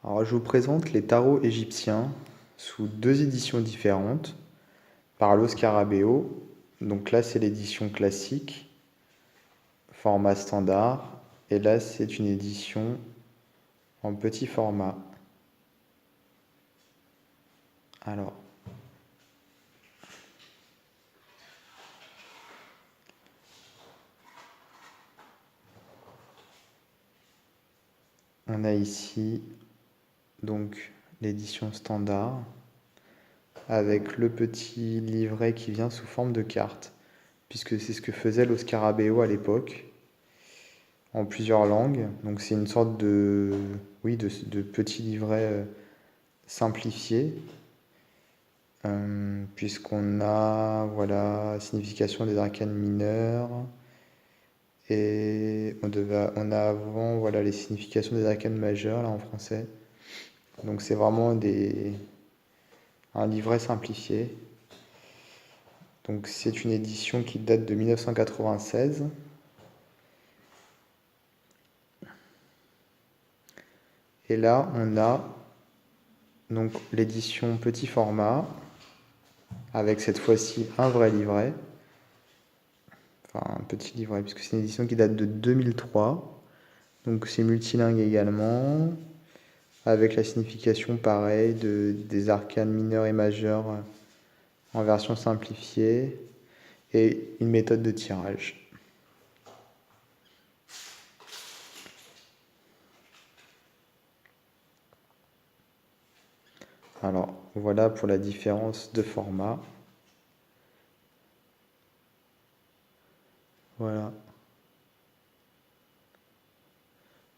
Alors, je vous présente les tarots égyptiens sous deux éditions différentes par Los Scarabeo. Donc là, c'est l'édition classique, format standard, et là, c'est une édition en petit format. Alors, on a ici donc l'édition standard avec le petit livret qui vient sous forme de carte, puisque c'est ce que faisait Los Scarabeo à l'époque, en plusieurs langues. Donc c'est une sorte de, oui, de petit livret simplifié, puisqu'on a, voilà, signification des arcanes mineurs, et on a avant, voilà, les significations des arcanes majeures, là, en français. Donc c'est vraiment un livret simplifié. Donc c'est une édition qui date de 1996. Et là, on a donc l'édition petit format, avec cette fois-ci un vrai livret. Enfin, un petit livret, puisque c'est une édition qui date de 2003. Donc c'est multilingue également, avec la signification pareille des arcanes mineurs et majeures en version simplifiée, et une méthode de tirage. Alors voilà pour la différence de format. Voilà.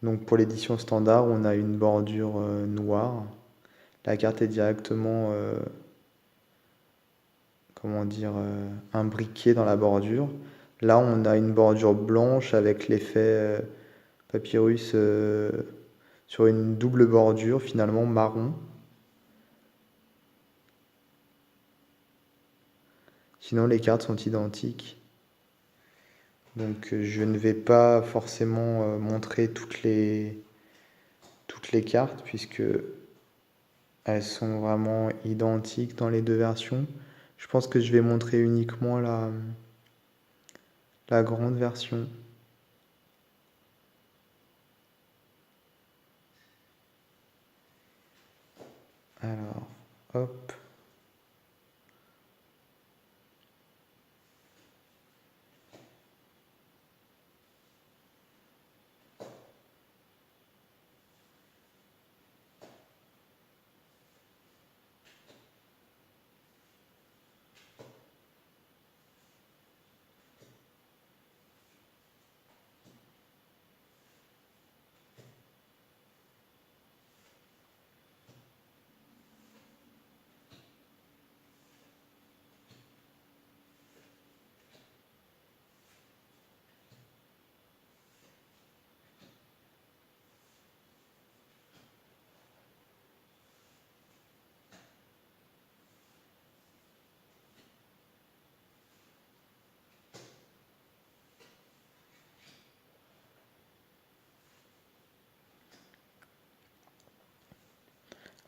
Donc pour l'édition standard, on a une bordure noire. La carte est directement, comment dire, imbriquée dans la bordure. Là, on a une bordure blanche avec l'effet papyrus sur une double bordure, finalement marron. Sinon, les cartes sont identiques. Donc, je ne vais pas forcément montrer toutes les cartes, puisque elles sont vraiment identiques dans les deux versions. Je pense que je vais montrer uniquement la grande version. Alors, hop.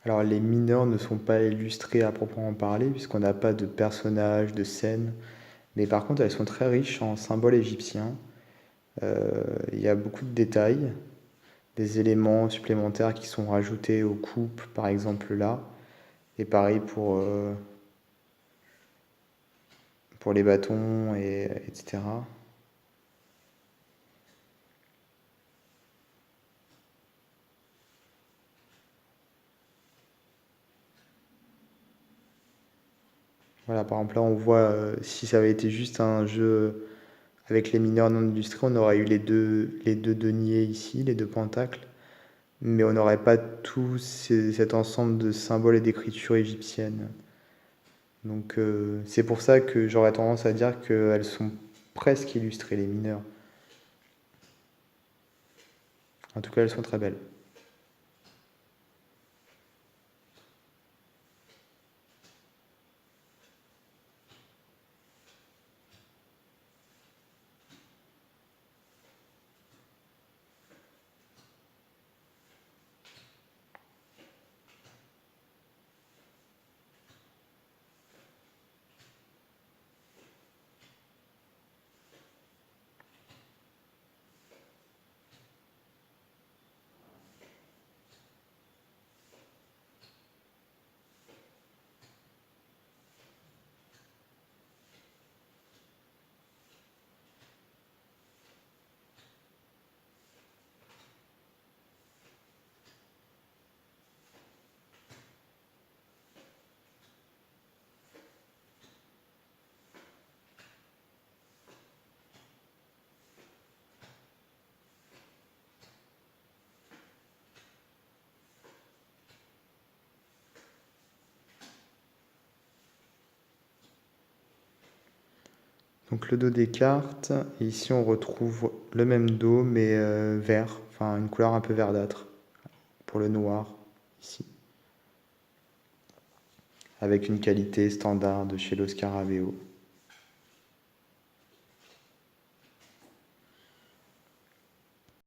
Alors les mineurs ne sont pas illustrés à proprement parler, puisqu'on n'a pas de personnages, de scènes, mais par contre elles sont très riches en symboles égyptiens. Il y a beaucoup de détails, des éléments supplémentaires qui sont rajoutés aux coupes, par exemple là, et pareil pour les bâtons, etc. Voilà, par exemple là on voit, si ça avait été juste un jeu avec les mineurs non illustrés, on aurait eu les deux deniers ici, les deux pentacles, mais on n'aurait pas cet ensemble de symboles et d'écritures égyptiennes. Donc c'est pour ça que j'aurais tendance à dire qu'elles sont presque illustrées, les mineurs. En tout cas, elles sont très belles. Donc le dos des cartes, et ici on retrouve le même dos mais vert, enfin une couleur un peu verdâtre pour le noir ici, avec une qualité standard de chez Lo Scarabeo.